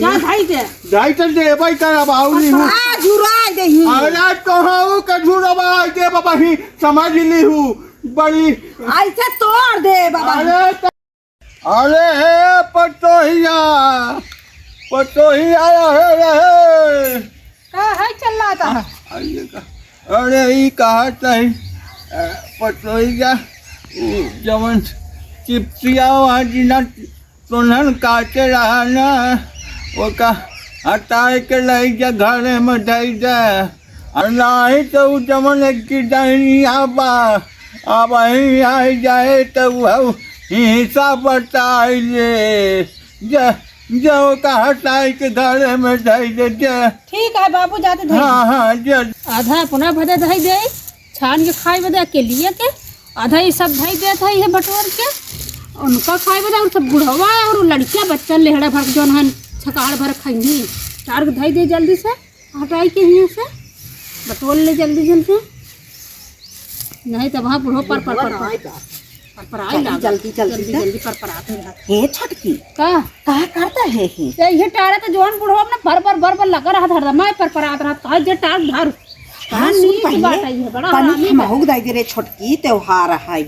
क्या धाई दे दे भाई कर बाउली हूँ झुराई दे ही अरे कहूँ का झूठा दे बाबा ही समझ ली हूँ बड़ी ऐसे तोड़ दे बाबा अरे हे पटोहिया रहे का है चल रहा था अरे ये कहा था पटोहिया जवन चिपसिया वहाँ जिना सुनन काटे रहा ना वो का हटाए के लाई जा घरे में ढाई जाए नहीं तो जमन की डायनी आबा अब ही आई जाए तो वह हिस्सा बताइए जो का हटाए के घरे में ढाई दे। ठीक है बाबू जाते थे हाँ आधा पुनः भदे धई दे छान के खाए बदे अकेलिए के आधा ये सब धई दे था ये बटोर के उनका खाए बदे और सब बुढ़वा और लड़कियां बच्चा लेहड़ा भर जो हन छकाड़ भर खाई चार के धई दे जल्दी से हटाई के यहाँ से बटोर ले जल्दी जल्दी नहीं तो वहाँ बुढ़ो पर आई जल्दी जल्दी पर आते हे छटकी का करता है ये टारे तो जोन बुढ़ो अपना भर लगा रहा था मैं पर आत रहा कहा जे टार धर रे छोटकी त्योहार है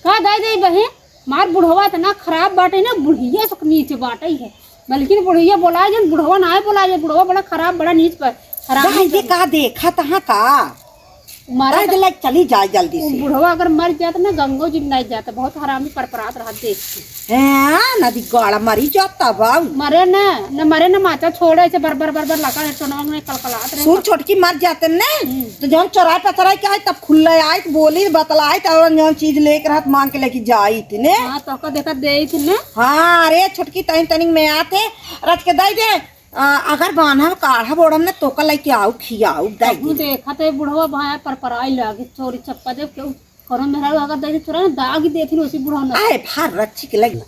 का दाई दे बहन मार बुढ़वा इतना खराब बाटे ना बुढ़िया तक नीचे बाटे है बल्कि बुढ़िया बोला जन बुढ़वा ना बोला जे बुढ़वा बड़ा खराब बड़ा नीच पर खराब ये का देखा तहाँ का मारा लाइक चली जाए जल्दी से बुढ़वा अगर मर जाता ना गंगो जी नहीं जाता बहुत हरामी परपरात रहा देख के नदी गाड़ा मरी जाता बाऊ मरे न माचा छोड़े से बर लगा टोनवा में कलकलात रहे सुन छोटकी मर जाते ने तो जब चौराहे पतराई के आए तब खुले आए बोली बतलाई तब जो चीज लेकर हाथ मांग के लेके जाई थी ने हां तो का देखा दे थी ने हां अरे छोटकी तनिक में आते रच के दई दे अगर बाना काढ़ा बोड़म ने तो का लेके आओ खियाओ दई देखा तो बुढ़वा भाया परपराई लागे चोरी चप्पा दे क्यों करो मेरा अगर दे चोरा ना दाग दे थी उसी बुढ़वा ने आए फार रच्ची के लगी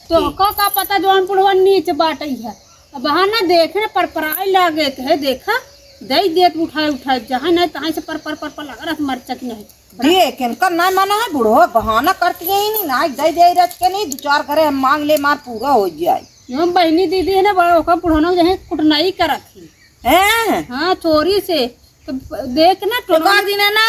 तो का पता जोन बुढ़वा नीचे बाटई है अब बहाना देखे परपराई लागे के देखा दई देत उठाए जहां नहीं तहां से पर लगा रहा मरचा की नहीं देख इनका ना माना है बुढ़वा बहाना करती है ही नहीं ना दई दे रच के नहीं दो चार घरे हम मांग ले मार पूरा हो जाए यो बहनी दीदी है ना बड़ा ओका पुढ़ना जहे कुटनाई करत थी हैं हां चोरी से तो देख ना टोका दिन ना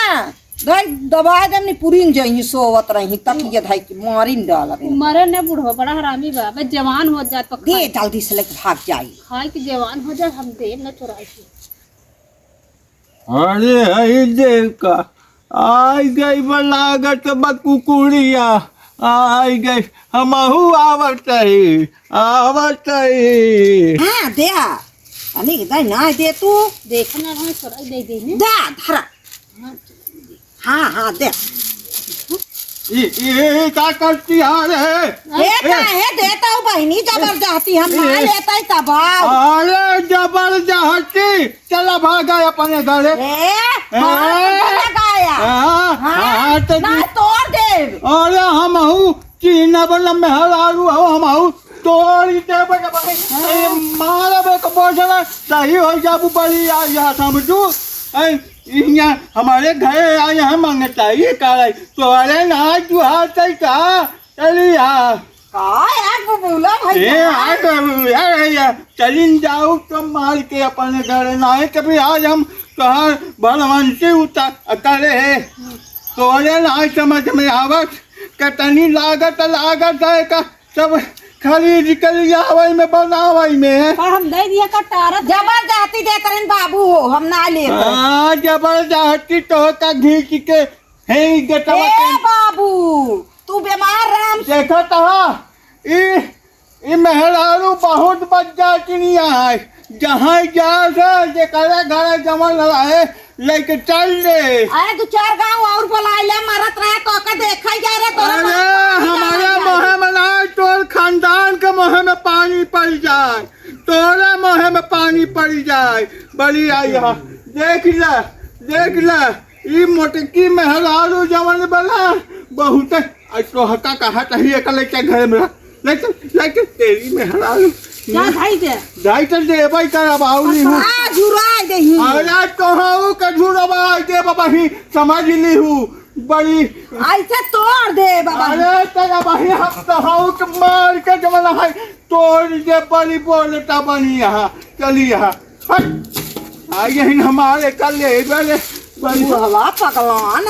भाई दबा देनी पूरी जही सोवत रही तक ये धाई की मारी डाल मरे ने बुढ़वा बड़ा हरामी बा बे जवान हो जात पक्का दे जल्दी से लेके भाग जाई खाई के जवान हो जाए हम दे न चुराई के अरे हई देखा आई गई बलागत बकुकुड़िया आई गई हमहू आवत हां दे अने दई ना दे तू देखना है चुराई दे ने दा धरा हां दे ये का करती है देता हूँ बहनी जबरदस्ती हम ना लेता ही तबाव अरे जबरदस्ती चला भागा अपने घरे ना तोड़ दे अरे हम हूँ चीना बना मेहरारू हम तोड़ दे मारा बोझला सही हो जाबू बड़ी आ जा समझू यहाँ हमारे घर आए हैं मंगता ये कराई तो अरे ना तू हाथ का चलिए बोला भाई चलिन जाओ तो मार के अपने घर ना कभी आज हम कहा भगवंती उतर करे है तो अरे ना समझ में आवत कतनी लागत है का सब खरीद कर जावई में बनावई में पर हम दे दिया कटारा जबरदस्ती दे करन बाबू हो हम ना ले हां जबरदस्ती तो का घीच के हे गटवा ए बाबू तू बीमार राम देखो तो ई मेहरारू बहुत बच्चा किनिया है जहाँ जा से करे घर जमल रहे लेके चल दे अरे दो चार गांव और बुला ले मरत रहे तो का देखा जा रे तोरा हमारे मोह में ना तोर खानदान के मोह में पानी पड़ जाए तोरे मोह में पानी पड़ जाए बड़ी आई देख ले ई मोटकी मेहरारू जवन बना बहुत तो हका कहा चाहिए कल के घर में लेके तेरी मेहरारू क्या भाई दे भाई कर बाउली हूँ झुराई दे अरे कहूँ का झुरवा दे बाबा ही समझ ली हूँ बड़ी ऐसे तोड़ दे बाबा। अरे तेरा भाई हम तो हाउ के मार के जमाना है तोड़ दे पानी बोलता बनी यहाँ चली यहाँ हट आ यही हमारे कल ले बेले बुढ़वा पकवान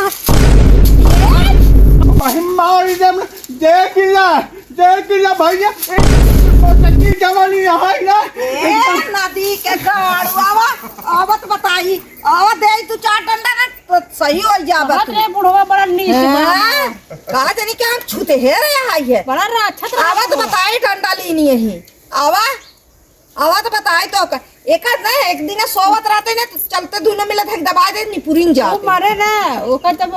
भाई मार दे देख भैया सच्ची जवानी यहाँ ना नदी के गाड़ुआ आवत बताई आवत दे तू 4 डंडा ना तो सही हो जाबे अरे बुढ़वा बड़ा नीच बा। कहा जानी क्या हम छूते हे रे आई है बड़ा राक्षस आवत बताई डंडा लीनी है आवत बताई तो एक एक दिन सोवत रहते ने तो चलते धुने मिलत है दबा दे निपुरिन जा वो मारे ना ओकर तब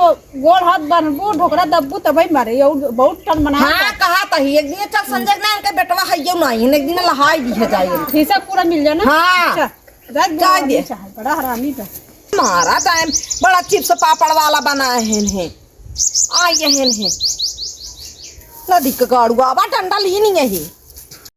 गोड़ हाथ बनबू ढोकरा दब्बू तबई मारे यो बहुत टन बना। हां कहा तही एक दिन चल संजय ना के बेटवा हइयो नहीं एक दिन लहाई दी जाए हिस्सा पूरा मिल जाना। हां जा दे बड़ा हरामी था मारा टाइम बड़ा चिप्स पापड़ वाला बनाए हैं आई है नदी का गाड़ुआ बा डंडा ली नहीं है